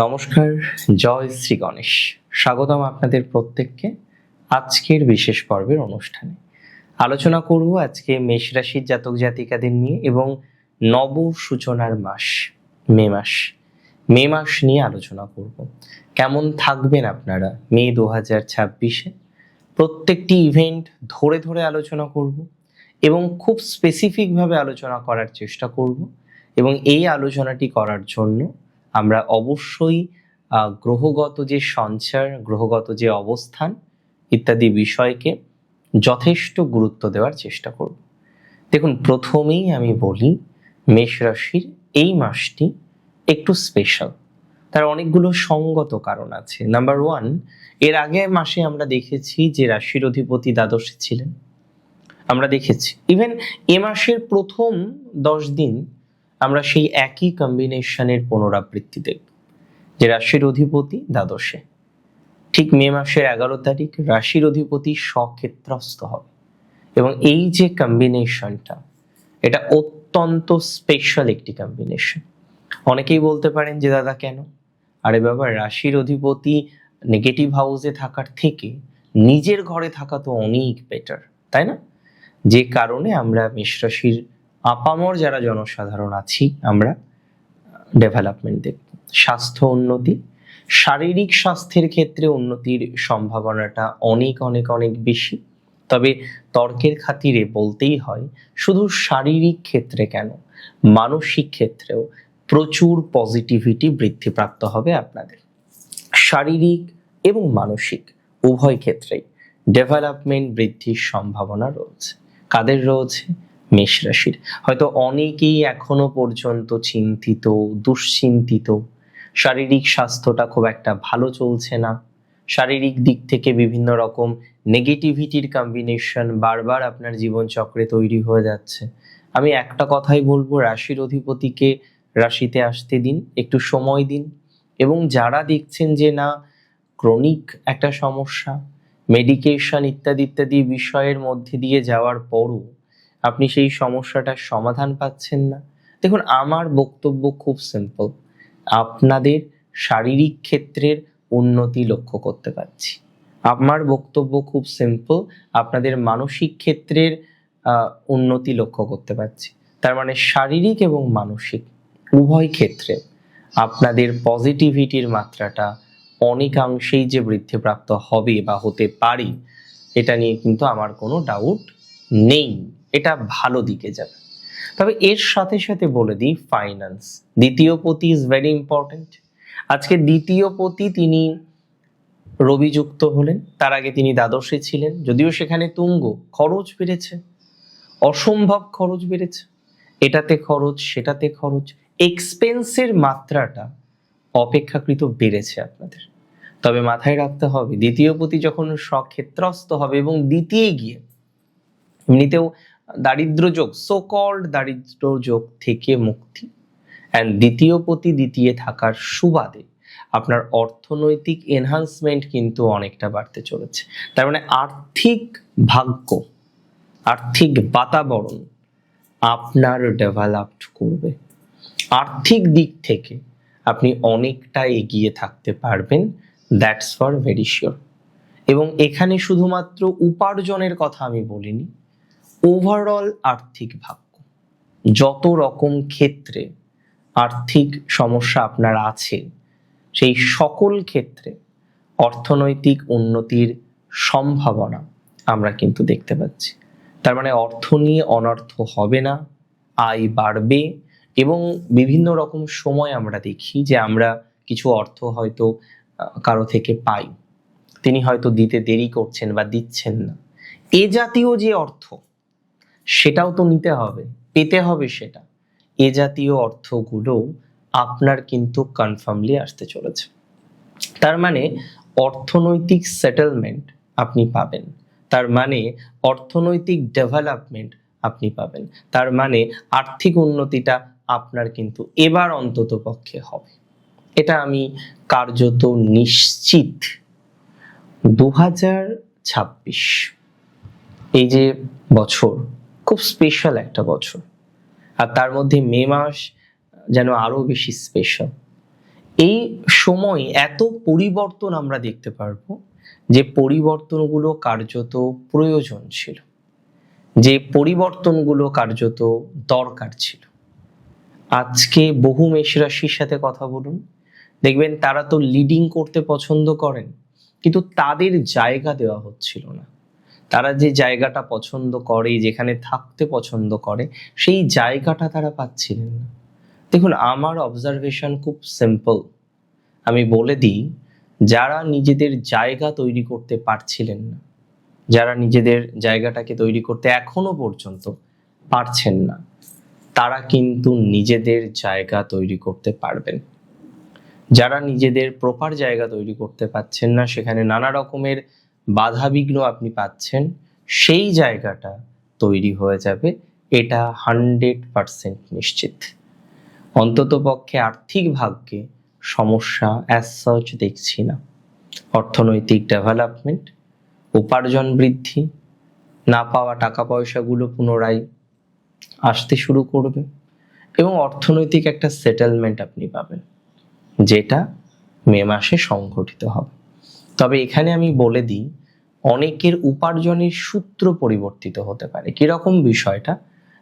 নমস্কার, জয় শ্রী গণেশ। স্বাগতম আপনাদের প্রত্যেককে আজকের বিশেষ পর্বের অনুষ্ঠানে। আলোচনা করব আজকে মেষ রাশির জাতক জাতিকাদের নিয়ে এবং নব সূচনার মাস মে মাস নিয়ে আলোচনা করব। কেমন থাকবেন আপনারা মে 2026-এ? প্রত্যেকটি ইভেন্ট ধরে ধরে আলোচনা করব এবং খুব স্পেসিফিকভাবে আলোচনা করার চেষ্টা করব। এবং এই আলোচনাটি করার জন্য আমরা অবশ্যই গ্রহগত যে সঞ্চার, গ্রহগত যে অবস্থান ইত্যাদি বিষয়কে যথেষ্ট গুরুত্ব দেওয়ার চেষ্টা করব। দেখুন, প্রথমেই আমি বলি মেষ রাশির এই মাসটি একটু স্পেশাল। তার অনেকগুলো সঙ্গত কারণ আছে। নাম্বার ওয়ান, এর আগে মাসে আমরা দেখেছি যে রাশির অধিপতি দ্বাদশে ছিলেন। আমরা দেখেছি ইভেন এ মাসের প্রথম 10 দিন আমরা সেই একই কম্বিনেশনের পুনরাবৃত্তি দেখব, যে রাশির অধিপতি দ্বাদশে। ঠিক মে মাসের 11 তারিখ রাশির অধিপতি স্বক্ষেত্রস্থ হবে এবং এই যে কম্বিনেশনটা, এটা অত্যন্ত স্পেশাল একটি কম্বিনেশন। অনেকেই বলতে পারেন যে দাদা কেন? আরে বাবা, রাশির অধিপতি নেগেটিভ হাউসে থাকার থেকে নিজের ঘরে থাকা তো অনেক বেটার, তাই না? যে কারণে আমরা মেষ রাশির আপামর যারা জনসাধারণ আছি, আমরা ডেভেলপমেন্ট দেখব, স্বাস্থ্য উন্নতি, শারীরিক স্বাস্থ্যের ক্ষেত্রে উন্নতির সম্ভাবনাটা অনেক অনেক অনেক বেশি। তবে তর্কের খাতিরে বলতেই হয়, শুধু শারীরিক ক্ষেত্রে কেন, মানসিক ক্ষেত্রেও প্রচুর পজিটিভিটি বৃদ্ধিপ্রাপ্ত হবে আপনাদের। শারীরিক এবং মানসিক উভয় ক্ষেত্রেই ডেভেলপমেন্ট বৃদ্ধির সম্ভাবনা রয়েছে। কাদের রয়েছে? মেষ রাশির। হয়তো অনেকেই এখনো পর্যন্ত চিন্তিত, দুশ্চিন্তিত, শারীরিক স্বাস্থ্যটা খুব একটা ভালো চলছে না, শারীরিক দিক থেকে বিভিন্ন রকম নেগেটিভিটির কম্বিনেশন বারবার আপনার জীবনচক্রে তৈরি হয়ে যাচ্ছে। আমি একটা কথাই বলবো, রাশির অধিপতিকে রাশিতে আসতে দিন, একটু সময় দিন। এবং যারা দেখছেন যে না, ক্রনিক একটা সমস্যা, মেডিকেশন ইত্যাদি ইত্যাদি বিষয়ের মধ্যে দিয়ে যাওয়ার পরও আপনি সেই সমস্যাটার সমাধান পাচ্ছেন না, দেখুন, আমার বক্তব্য খুব সিম্পল। আপনাদের শারীরিক ক্ষেত্রের উন্নতি লক্ষ্য করতে পারছি। আমার বক্তব্য খুব সিম্পল, আপনাদের মানসিক ক্ষেত্রের উন্নতি লক্ষ্য করতে পারছি। তার মানে শারীরিক এবং মানসিক উভয় ক্ষেত্রে আপনাদের পজিটিভিটির মাত্রাটা অনেকাংশেই যে বৃদ্ধিপ্রাপ্ত হবে বা হতে পারে, এটা নিয়ে কিন্তু আমার কোনো ডাউট নেই। এটা ভালো দিকে যাবে। তবে এর সাথে সাথে বলে দিই, ফাইন্যান্স, দ্বিতীয় পতি ইজ ভেরি ইম্পর্টেন্ট। আজকে দ্বিতীয় পতি তিনি রবিযুক্ত হলেন, তার আগে তিনি দ্বাদশে ছিলেন, যদিও সেখানে তুঙ্গ। খরচ বেড়েছে, অসম্ভব খরচ বেড়েছে, এটাতে খরচ, সেটাতে খরচ, এক্সপেন্সের মাত্রাটা অপেক্ষাকৃত বেড়েছে আপনাদের। তবে মাথায় রাখতে হবে, দ্বিতীয় পতি যখন স্বক্ষেত্রস্থ হবে এবং দ্বিতীয় গিয়ে এমনিতেও দারিদ্র যোগ, সো কল্ড দারিদ্র যোগ থেকে মুক্তি, অ্যান্ড দ্বিতীয় পতি দ্বিতীয় থাকার সুবাদে আপনার অর্থনৈতিক এনহান্সমেন্ট কিন্তু অনেকটা বাড়তে চলেছে। তার মানে আর্থিক ভাগ্য, আর্থিক বাতাবরণ আপনার ডেভেলপড করবে। আর্থিক দিক থেকে আপনি অনেকটা এগিয়ে থাকতে পারবেন, দ্যাটস ফর ভেরি শিওর। এবং এখানে শুধুমাত্র উপার্জনের কথা আমি বলিনি, ওভারঅল আর্থিক ভাগ্য, যত রকম ক্ষেত্রে আর্থিক সমস্যা আপনার আছে, সেই সকল ক্ষেত্রে অর্থনৈতিক উন্নতির সম্ভাবনা আমরা কিন্তু দেখতে পাচ্ছি। তার মানে অর্থ নিয়ে অনর্থ হবে না, আয় বাড়বে। এবং বিভিন্ন রকম সময় আমরা দেখি যে আমরা কিছু অর্থ হয়তো কারো থেকে পাই, তিনি হয়তো দিতে দেরি করছেন বা দিচ্ছেন না। এ জাতীয় যে অর্থ, সেটাও তো নিতে হবে, পেতে হবে সেটা। এ জাতীয় অর্থগুলো আপনার কিন্তু কনফার্মলি আসতে চলেছে। তার মানে অর্থনৈতিক সেটেলমেন্ট আপনি পাবেন, তার মানে অর্থনৈতিক ডেভেলপমেন্ট আপনি পাবেন, তার মানে আর্থিক উন্নতিটা আপনার কিন্তু এবার অন্তত পক্ষে হবে। এটা আমি কার্যত নিশ্চিত। 2026 এই যে বছর, খুব স্পেশাল একটা বছর, আর তার মধ্যে মে মাস যেন আরো বেশি স্পেশাল। এই সময় এত পরিবর্তন আমরা দেখতে পারবো, যে পরিবর্তনগুলো কার্যত প্রয়োজন ছিল, যে পরিবর্তনগুলো কার্যত দরকার ছিল। আজকে বহু মেষ রাশির সাথে কথা বলুন, দেখবেন তারা তো লিডিং করতে পছন্দ করেন, কিন্তু তাদের জায়গা দেওয়া হচ্ছিল না। তারা যে জায়গাটা পছন্দ করে, যেখানে থাকতে পছন্দ করে, সেই জায়গাটা তারা পাচ্ছিলেন না। দেখুন, আমার অবজারভেশন খুব সিম্পল, আমি বলে দিই, যারা নিজেদের জায়গা তৈরি করতে পারছিলেন না, যারা নিজেদের জায়গাটাকে তৈরি করতে এখনো পর্যন্ত পারছেন না, তারা কিন্তু নিজেদের জায়গা তৈরি করতে পারবেন। যারা নিজেদের প্রপার জায়গা তৈরি করতে পারছেন না, সেখানে নানা রকমের বাধাবিঘ্ন আপনি পাচ্ছেন, সেই জায়গাটা তৈরি হয়ে যাবে, এটা 100% নিশ্চিত। অন্তত পক্ষে আর্থিক ভাগ্যে সমস্যা অ্যাজ সাচ দেখছি না। অর্থনৈতিক ডেভেলপমেন্ট, উপার্জন বৃদ্ধি, না পাওয়া টাকা পয়সাগুলো পুনরায় আসতে শুরু করবে, এবং অর্থনৈতিক একটা সেটেলমেন্ট আপনি পাবেন, যেটা মে মাসে সংঘটিত হবে। তবে এখানে আমি বলে দিই, অনেকের উপার্জনের সূত্র পরিবর্তিত হতে পারে। কিরকম বিষয়টা?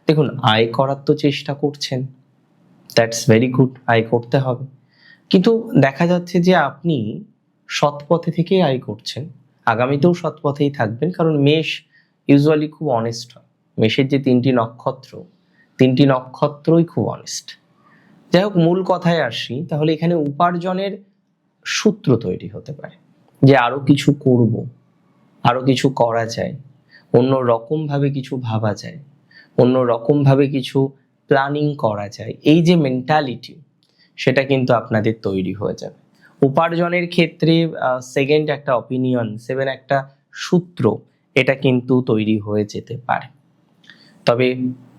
দেখুন, আয় করার তো চেষ্টা করছেন, দ্যাটস ভেরি গুড, আয় করতে হবে, কিন্তু দেখা যাচ্ছে যে আপনি সৎ পথে থেকেই আয় করছেন, আগামীতেও সৎ পথেই থাকবেন, কারণ মেষ ইউজুয়ালি খুব অনেস্ট হয়। মেষের যে 3টি নক্ষত্র, 3টি নক্ষত্রই খুব অনেস্ট। যাই হোক, মূল কথায় আসি, তাহলে এখানে উপার্জনের সূত্র তৈরি হতে পারে, যে আরো কিছু করব, আরো কিছু করা যায়, অন্য রকম ভাবে কিছু ভাবা যায়, অন্য রকম ভাবে কিছু প্ল্যানিং করা যায়, এই যে মেন্টালিটি, সেটা কিন্তু আপনাদের তৈরি হয়ে যাবে। উপার্জনের ক্ষেত্রে 2nd একটা অপিনিয়ন, 7 একটা সূত্র, এটা কিন্তু তৈরি হয়ে যেতে পারে। তবে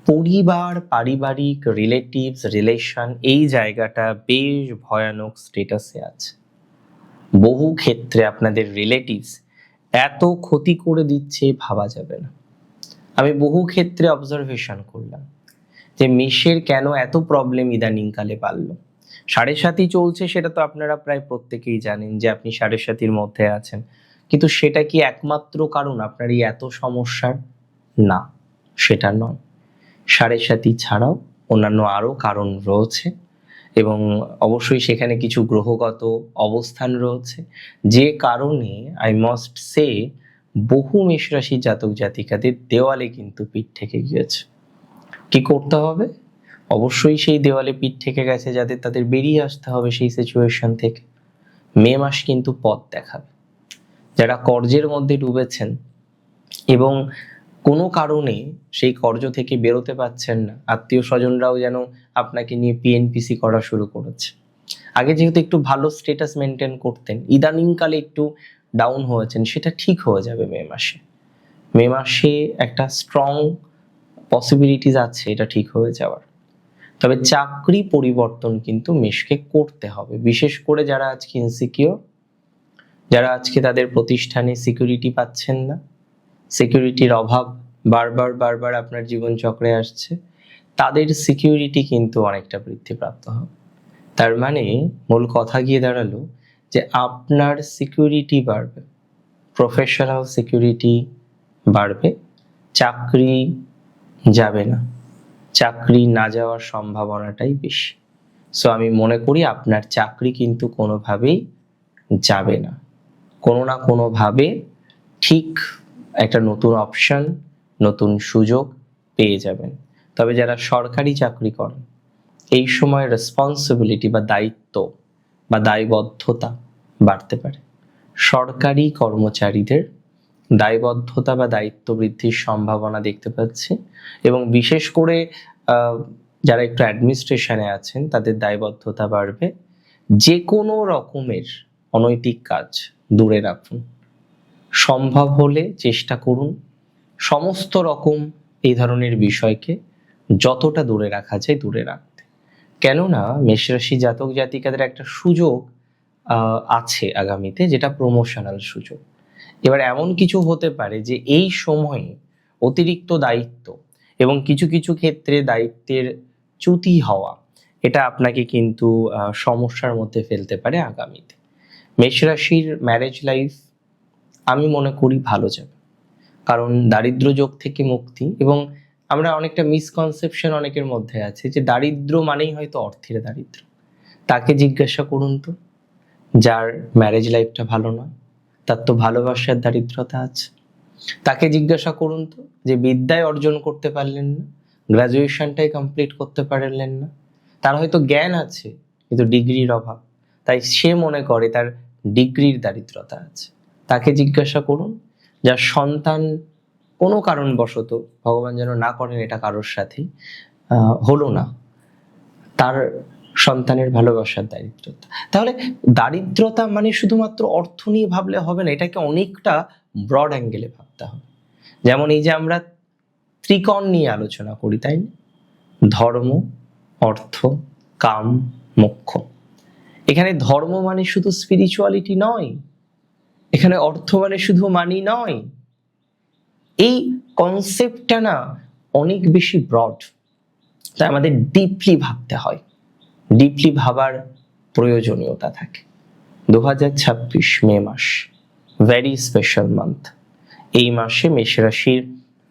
পরিবার, পারিবারিক, রিলেটিভস, রিলেশন, এই জায়গাটা বেশ ভয়ানক স্টেটাসে আছে। বহু ক্ষেত্রে আপনাদের রিলেটিভস এত ক্ষতি করে দিচ্ছে ভাবা যাবে না। আমি বহু ক্ষেত্রে অবজারভেশন করলাম যে মেষের কেন এত প্রবলেম ইদানিংকালে পারল। 7.5 চলছে, সেটা তো আপনারা প্রায় প্রত্যেকেই জানেন যে আপনি 7.5 মধ্যে আছেন, কিন্তু সেটা কি একমাত্র কারণ আপনার এই এত সমস্যার? না, সেটা নয়। 7.5 ছাড়াও অন্যান্য আরো কারণ রয়েছে, এবং অবশ্যই সেখানে কিছু গ্রহগত অবস্থান রয়েছে, যে কারণে আই মাস্ট সে বহু মেষ রাশি জাতক জাতিকাদের দেওয়ালে কিন্তু পিঠ থেকে গিয়েছে। কি করতে হবে? অবশ্যই সেই দেওয়ালে পিঠ থেকে গেছে যাদের, তাদের বেরিয়ে আসতে হবে সেই সিচুয়েশন থেকে। মে মাস কিন্তু পথ দেখাবে। যারা কর্জের মধ্যে ডুবেছেন এবং কোনো কারণে সেই কর্জ থেকে বেরোতে পারছেন না, আত্মীয় স্বজনরাও যেন আপনাকে নিয়ে পিএনপিসি করা শুরু করেছে। আগে যেহেতু একটু ভালো স্ট্যাটাস মেনটেন করতেন, ইদানিংকালে একটু ডাউন হয়েছেন, সেটা ঠিক হয়ে যাবে মে মাসে। মে মাসে একটা স্ট্রং পসিবিলিটিস আছে এটা ঠিক হয়ে যাওয়ার। তবে চাকরি পরিবর্তন কিন্তু মেষকে করতে হবে, বিশেষ করে যারা আজকে ইনসিকিউর, যারা আজকে তাদের প্রতিষ্ঠানে সিকিউরিটি পাচ্ছেন না, সিকিউরিটির অভাব বারবার বারবার আপনার জীবনচক্রে আসছে, তাদের সিকিউরিটি কিন্তু অনেকটা বৃদ্ধিপ্রাপ্ত হবে। তার মানে মূল কথা গিয়ে দাঁড়ালো যে আপনার সিকিউরিটি বাড়বে, প্রফেশনাল সিকিউরিটি বাড়বে, চাকরি যাবে না, চাকরি না যাওয়ার সম্ভাবনাটাই বেশি। সো আমি মনে করি আপনার চাকরি কিন্তু কোনোভাবেই যাবে না, কোনো না কোনোভাবে ঠিক একটা নতুন অপশন, নতুন সুযোগ পেয়ে যাবেন। তবে যারা সরকারি চাকরি করেন, এই সময় রেসপন্সিবিলিটি বা দায়িত্ব বা দায়বদ্ধতা বাড়তে পারে। সরকারি কর্মচারীদের দায়বদ্ধতা বা দায়িত্ব বৃদ্ধির সম্ভাবনা দেখতে পাচ্ছি, এবং বিশেষ করে যারা একটু অ্যাডমিনিস্ট্রেশনে আছেন, তাদের দায়বদ্ধতা বাড়বে। যে কোনো রকমের অনৈতিক কাজ দূরে রাখুন, সম্ভব হলে চেষ্টা করুন সমস্ত রকম এই ধরনের বিষয়কে যতটা দূরে রাখা যায় দূরে রাখতে। কেননা মেষরাশি জাতক জাতিকাদের একটা সুযোগ আছে আগামীতে, যেটা প্রমোশনাল সুযোগ। এবার এমন কিছু হতে পারে যে এই সময়ে অতিরিক্ত দায়িত্ব এবং কিছু কিছু ক্ষেত্রে দায়িত্বের চ্যুতি হওয়া, এটা আপনাকে কিন্তু সমস্যার মধ্যে ফেলতে পারে আগামীতে। মেষ রাশির ম্যারেজ লাইফ আমি মনে করি ভালো যাবে, কারণ দারিদ্র্য যোগ থেকে মুক্তি। এবং আমরা অনেকটা মিসকনসেপশন অনেকের মধ্যে আছে যে দারিদ্র মানেই হয়তো অর্থের দারিদ্র। তাকে জিজ্ঞাসা করুন তো, যার ম্যারেজ লাইফটা ভালো নয়, তার তো ভালোবাসার দারিদ্রতা আছে। তাকে জিজ্ঞাসা করুন তো, যে বিদ্যায় অর্জন করতে পারলেন না, গ্রাজুয়েশনটাই কমপ্লিট করতে পারলেন না, তার হয়তো জ্ঞান আছে কিন্তু ডিগ্রির অভাব, তাই সে মনে করে তার ডিগ্রির দারিদ্রতা আছে। তাকে জিজ্ঞাসা করুন যার সন্তান কোনো কারণবশত, ভগবান যেন না করেন এটা কারোর সাথেই, হলো না, তার সন্তানের ভালোবাসার দারিদ্রতা। তাহলে দারিদ্রতা মানে শুধুমাত্র অর্থ নিয়ে ভাবলে হবে না, এটাকে অনেকটা ব্রড অ্যাঙ্গেলে ভাবতে হবে। যেমন এই যে আমরা ত্রিকোণ নিয়ে আলোচনা করি, তাই না? ধর্ম, অর্থ, কাম, মোক্ষ। এখানে ধর্ম মানে শুধু স্পিরিচুয়ালিটি নয়, এখানে অর্থ মানে শুধু মানি নয়। এই কনসেপ্টটা না অনেক বেশি ব্রড, তাই আমাদের ডিপলি ভাবতে হয়, ডিপলি ভাবার প্রয়োজনীয়তা থাকে। 2026 মে মাস, ভেরি স্পেশাল মান্থ। এই মাসে মেষ রাশির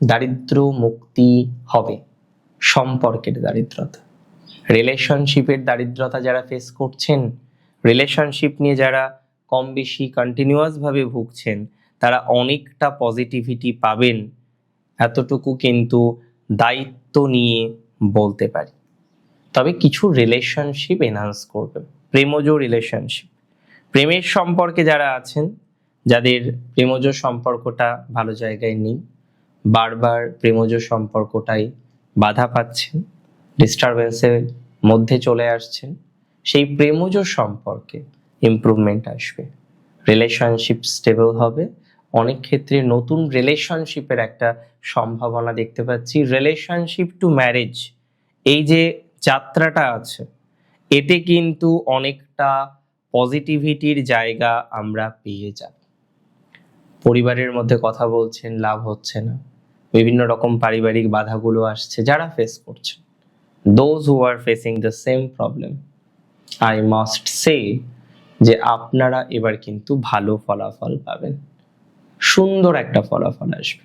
দারিদ্র মুক্তি হবে। সম্পর্কের দারিদ্রতা, রিলেশনশিপের দারিদ্রতা যারা ফেস করছেন, রিলেশনশিপ নিয়ে যারা কম বেশি কন্টিনিউয়াস ভাবে ভুগছেন, তারা অনেকটা পজিটিভিটি পাবেন, এতটুকু কিন্তু দায়িত্ব নিয়ে বলতে পারি। তবে কিছু রিলেশনশিপ এনহান্স করবে, প্রেমজ রিলেশনশিপ, প্রেমের সম্পর্কে যারা আছেন, যাদের প্রেমজ সম্পর্কটা ভালো জায়গায় নেই, বারবার প্রেমজ সম্পর্কটাই বাধা পাচ্ছেন, ডিস্টারবেন্সের মধ্যে চলে আসছেন, সেই প্রেমজ সম্পর্কে ইমপ্রুভমেন্ট আসবে, রিলেশনশিপ স্টেবল হবে। অনেক ক্ষেত্রে নতুন রিলেশনশিপের একটা সম্ভাবনা দেখতে পাচ্ছি। রিলেশনশিপ টু ম্যারেজ, এই যে যাত্রাটা আছে, এতে কিন্তু অনেকটা পজিটিভিটির জায়গা আমরা পেয়ে যাব। পরিবারের মধ্যে কথা বলছেন, লাভ হচ্ছে না, বিভিন্ন রকম পারিবারিক বাধাগুলো আসছে, যারা ফেস করছেন, those who are facing the same problem, I must say যে আপনারা এবার কিন্তু ভালো ফলাফল পাবেন, সুন্দর একটা ফলাফল আসবে।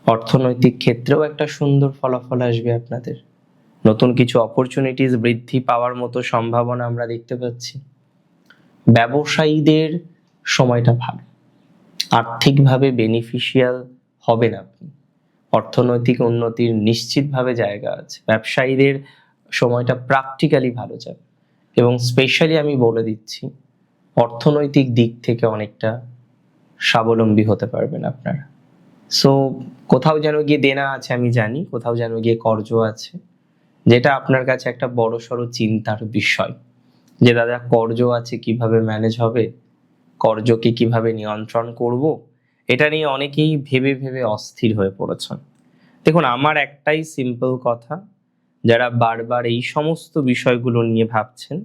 অর্থনৈতিক ক্ষেত্রেও একটা সুন্দর ফলাফল আসবে আপনাদের, নতুন কিছু অপরচুনিটিস বৃদ্ধি পাওয়ার মতো সম্ভাবনা আমরা দেখতে পাচ্ছি। ব্যবসায়ীদের সময়টা ভালো, আর্থিকভাবে বেনিফিশিয়াল হবেন আপনি, অর্থনৈতিক উন্নতির নিশ্চিতভাবে জায়গা আছে। ব্যবসায়ীদের সময়টা প্র্যাকটিক্যালি ভালো যাবে, এবং স্পেশালি আমি বলে দিচ্ছি, অর্থনৈতিক দিক থেকে অনেকটা স্বাবলম্বী হতে পারবেন আপনারা। সো কোথাও যেন গিয়ে দেনা আছে আমি জানি, কোথাও যেন গিয়ে কর্জ আছে, যেটা আপনার কাছে একটা বড় সড়ো চিন্তার বিষয়, যে দাদা কর্জ আছে কিভাবে ম্যানেজ হবে, কর্জকে কিভাবে নিয়ন্ত্রণ করব, এটা নিয়ে অনেকেই ভেবে ভেবে অস্থির হয়ে পড়েছেন। দেখুন, আমার একটাই সিম্পল কথা, যারা বারবার এই সমস্ত বিষয়গুলো নিয়ে ভাবছেন,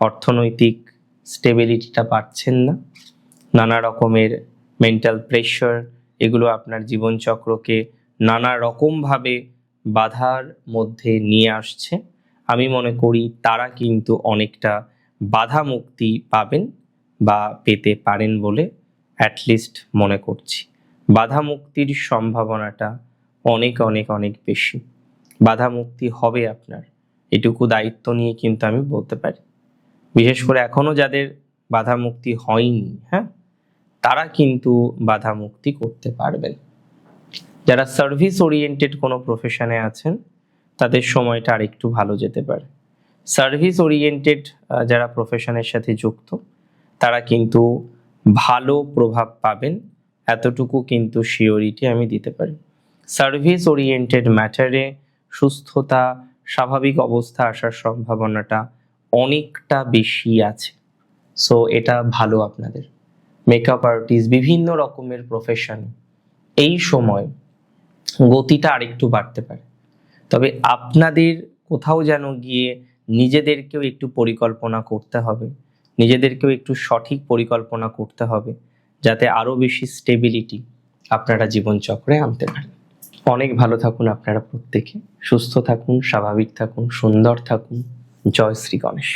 অর্থনৈতিক স্টেবিলিটিটা পাচ্ছেন না, নানা রকমের মেন্টাল প্রেশার, এগুলো আপনার জীবনচক্রকে নানা রকমভাবে বাধার মধ্যে নিয়ে আসছে, আমি মনে করি তারা কিন্তু অনেকটা বাধা মুক্তি পাবেন বা পেতে পারেন বলে অ্যাটলিস্ট মনে করছি। বাধা মুক্তির সম্ভাবনাটা অনেক অনেক অনেক বেশি, বাধা মুক্তি হবে আপনার, এটুকু দায়িত্ব নিয়ে কিন্তু আমি বলতে পারি। বিশেষ করে এখনো যাদের বাধা মুক্তি হয়নি, হ্যাঁ, তারা কিন্তু বাধা মুক্তি করতে পারবেন। যারা সার্ভিস ওরিয়েন্টেড কোনো প্রফেশনে আছেন, তাদের সময়টা আরেকটু ভালো যেতে পারে। সার্ভিস ওরিয়েন্টেড যারা প্রফেশনের সাথে যুক্ত, তারা কিন্তু ভালো প্রভাব পাবেন, এতটুকু কিন্তু শিওরিটি আমি দিতে পারি। সার্ভিস ওরিয়েন্টেড ম্যাটারে সুস্থতা, স্বাভাবিক অবস্থা আসার সম্ভাবনাটা অনেকটা বেশি আছে। সো এটা ভালো আপনাদের। মেকআপ আর্টিস্ট, বিভিন্ন রকমের প্রফেশন, এই সময় গতিটা আরেকটু বাড়তে পারে। তবে আপনাদের কোথাও যেন গিয়ে নিজেদেরকেও একটু পরিকল্পনা করতে হবে, নিজেদেরকেও একটু সঠিক পরিকল্পনা করতে হবে, যাতে আরো বেশি স্টেবিলিটি আপনারা জীবনচক্রে আনতে পারেন। অনেক ভালো থাকুন আপনারা প্রত্যেকে, সুস্থ থাকুন, স্বাভাবিক থাকুন, সুন্দর থাকুন। জয় শ্রী গণেশ।